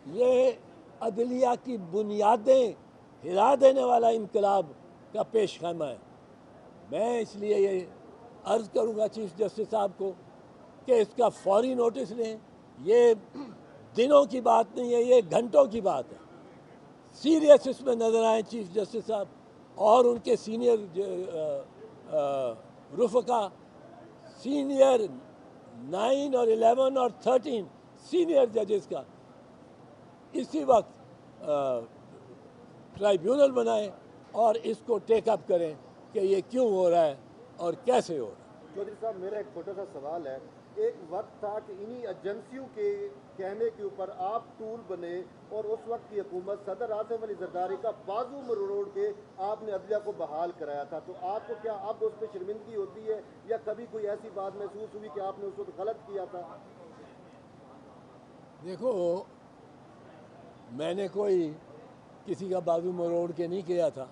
یہ عدلیہ کی بنیادیں ہلا دینے والا انقلاب کا پیش خیمہ ہے۔ میں اس لیے یہ عرض کروں گا چیف جسٹس صاحب کو کہ اس کا فوری نوٹس لیں۔ یہ دنوں کی بات نہیں ہے، یہ گھنٹوں کی بات ہے۔ سیریس اس میں نظر آئیں چیف جسٹس صاحب اور ان کے سینئر رفقا، سینئر 9 اور 11 اور 13 سینئر ججز کا اسی وقت ٹرائیبیونل بنائیں اور اس کو ٹیک اپ کریں کہ یہ کیوں ہو رہا ہے اور کیسے ہو رہا ہے۔ چودھری صاحب میرا ایک چھوٹا سا سوال ہے، ایک وقت تھا کہ انہی ایجنسیوں کے کہنے کے اوپر آپ ٹول بنے اور اس وقت کی حکومت صدر آصف علی زرداری کا بازو مروڑ کے آپ نے عدلیہ کو بحال کرایا تھا، تو آپ کو کیا اب اس پہ شرمندگی ہوتی ہے یا کبھی کوئی ایسی بات محسوس ہوئی کہ آپ نے اس وقت غلط کیا تھا؟ دیکھو، میں نے کوئی کسی کا بازو مروڑ کے نہیں کیا تھا۔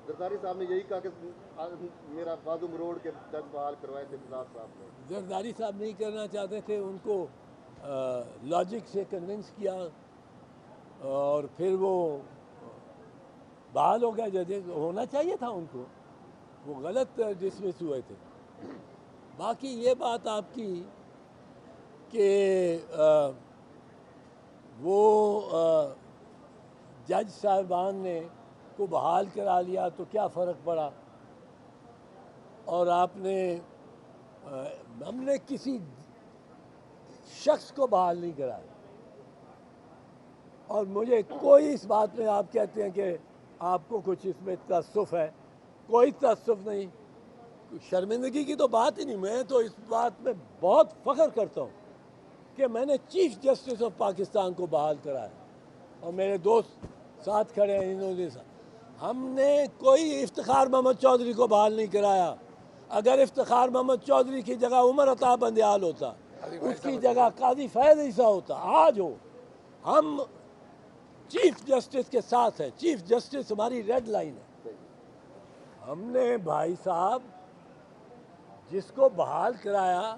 زرداری صاحب نے یہی کہا کہ میرا بازو مروڑ کے جج بحال کروائے تھے فضاد صاحب نے۔ زرداری صاحب نہیں کرنا چاہتے تھے، ان کو لاجک سے کنونس کیا اور پھر وہ بحال ہو گیا۔ ججز ہونا چاہیے تھا ان کو، وہ غلط ڈسمس ہوئے تھے۔ باقی یہ بات آپ کی کہ وہ جج صاحبان نے کو بحال کرا لیا تو کیا فرق پڑا، اور آپ نے ہم نے کسی شخص کو بحال نہیں کرایا، اور مجھے کوئی اس بات میں آپ کہتے ہیں کہ آپ کو کچھ اس میں تعصب ہے، کوئی تعصب نہیں، شرمندگی کی تو بات ہی نہیں۔ میں تو اس بات میں بہت فخر کرتا ہوں کہ میں نے چیف جسٹس آف پاکستان کو بحال کرایا، اور میرے دوست ساتھ کھڑے ہیں، انہوں نے ہم نے کوئی افتخار محمد چودھری کو بحال نہیں کرایا۔ اگر افتخار محمد چودھری کی جگہ عمر عطا بندیال ہوتا، اس کی جگہ قاضی فیض عیسیٰ ہوتا، آج ہو، ہم چیف جسٹس کے ساتھ ہیں۔ چیف جسٹس ہماری ریڈ لائن ہے۔ ہم نے بھائی صاحب جس کو بحال کرایا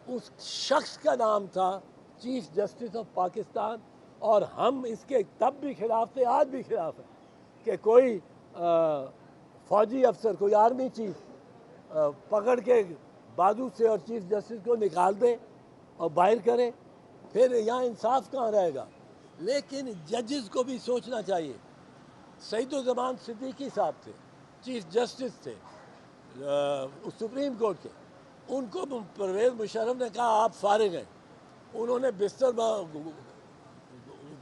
اس شخص کا نام تھا چیف جسٹس آف پاکستان، اور ہم اس کے تب بھی خلاف تھے، آج بھی خلاف ہیں کہ کوئی فوجی افسر، کوئی آرمی چیف پکڑ کے بازو سے اور چیف جسٹس کو نکال دے اور باہر کرے، پھر یہاں انصاف کہاں رہے گا۔ لیکن ججز کو بھی سوچنا چاہیے۔ سعید الزمان صدیقی صاحب تھے، چیف جسٹس تھے سپریم کورٹ کے، ان کو پرویز مشرف نے کہا آپ فارغ ہیں، انہوں نے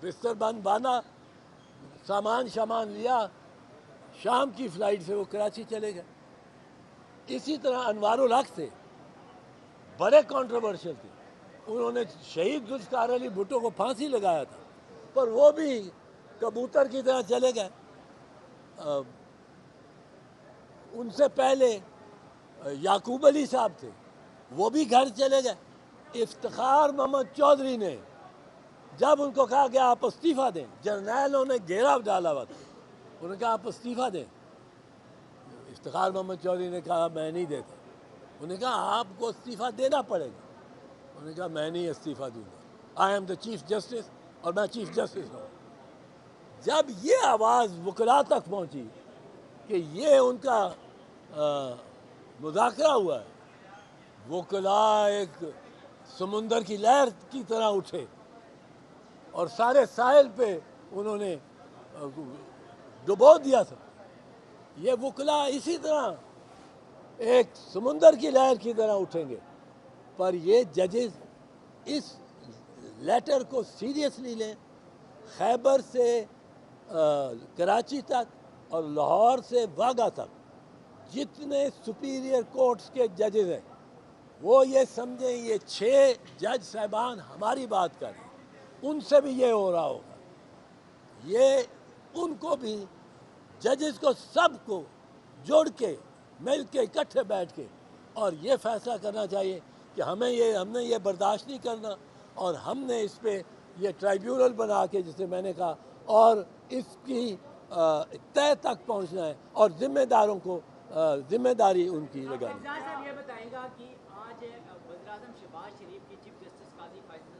بستر بند باندھا، سامان لیا، شام کی فلائٹ سے وہ کراچی چلے گئے۔ اسی طرح انوار الحق تھے، بڑے کنٹروورشل تھے، انہوں نے شہید ذوالفقار علی بھٹو کو پھانسی لگایا تھا، پر وہ بھی کبوتر کی طرح چلے گئے۔ ان سے پہلے یعقوب علی صاحب تھے، وہ بھی گھر چلے گئے۔ افتخار محمد چودھری نے جب ان کو کہا کہ آپ استعفیٰ دیں، جرنیلوں نے گھیرا ڈالا ہوا تھا، انہوں نے کہا آپ استعفیٰ دیں، افتخار محمد چودھری نے کہا میں نہیں دیتا، انہوں نے کہا آپ کو استعفیٰ دینا پڑے گا، انہوں نے کہا میں نہیں استعفیٰ دوں گا، I am the chief justice اور میں چیف جسٹس ہوں۔ جب یہ آواز وکلاء تک پہنچی کہ یہ ان کا مذاکرہ ہوا ہے، وکلاء ایک سمندر کی لہر کی طرح اٹھے اور سارے ساحل پہ انہوں نے ڈبو دیا تھا۔ یہ وکلاء اسی طرح ایک سمندر کی لہر کی طرح اٹھیں گے، پر یہ ججز اس لیٹر کو سیریسلی لیں۔ خیبر سے کراچی تک اور لاہور سے واگا تک جتنے سپیریئر کورٹس کے ججز ہیں وہ یہ سمجھیں یہ 6 جج صاحبان ہماری بات کر رہے ہیں، ان سے بھی یہ ہو رہا ہوگا۔ یہ ان کو بھی، ججز کو، سب کو جوڑ کے مل کے اکٹھے بیٹھ کے اور یہ فیصلہ کرنا چاہیے کہ ہم نے یہ برداشت نہیں کرنا، اور ہم نے اس پہ یہ ٹرائیبیونل بنا کے، جسے میں نے کہا، اور اس کی تہ تک پہنچنا ہے اور ذمہ داروں کو ذمہ داری ان کی لگانی۔ صاحب یہ بتائیں گا کہ آج وزیر اعظم شہباز شریف کی چیف جسٹس قاضی فیصل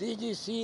DGC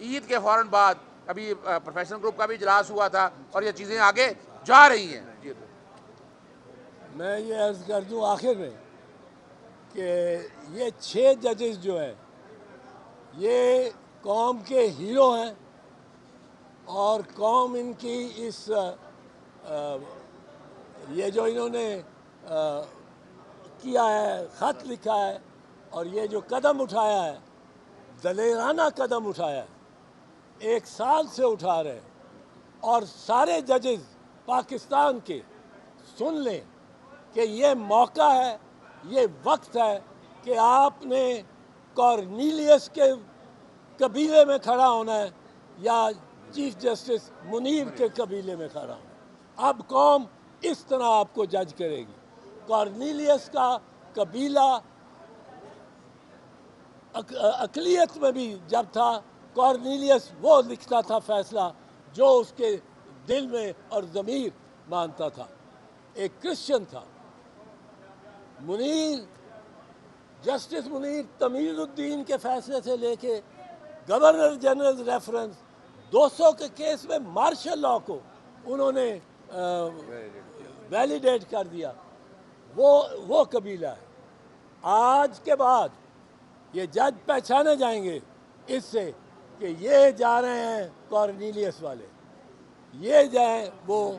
عید کے فوراً بعد ابھی پروفیشنل گروپ کا بھی اجلاس ہوا تھا اور یہ چیزیں آگے جا رہی ہیں. جی میں یہ عرض کر دوں آخر میں کہ یہ 6 ججز جو ہیں یہ قوم کے ہیرو ہیں اور قوم ان کی اس یہ جو انہوں نے کیا ہے، خط لکھا ہے اور یہ جو قدم اٹھایا ہے، دلیرانہ قدم اٹھایا ہے، 1 سال سے اٹھا رہے ہیں. اور سارے ججز پاکستان کے سن لیں کہ یہ موقع ہے، یہ وقت ہے کہ آپ نے کارنیلیس کے قبیلے میں کھڑا ہونا ہے یا چیف جسٹس منیر کے قبیلے میں کھڑا ہونا ہے. اب قوم اس طرح آپ کو جج کرے گی. کارنیلیس کا قبیلہ اقلیت میں بھی جب تھا، کارنیلیس وہ لکھتا تھا فیصلہ جو اس کے دل میں اور ضمیر مانتا تھا. ایک کرسچن تھا. منیر، جسٹس منیر تمیز الدین کے فیصلے سے لے کے گورنر جنرل ریفرنس 200 کے کیس میں مارشل لاء کو انہوں نے ویلیڈیٹ کر دیا. وہ قبیلہ ہے. آج کے بعد یہ جج پہچانے جائیں گے اس سے کہ یہ جا رہے ہیں کارنیلیس والے، یہ جائیں وہ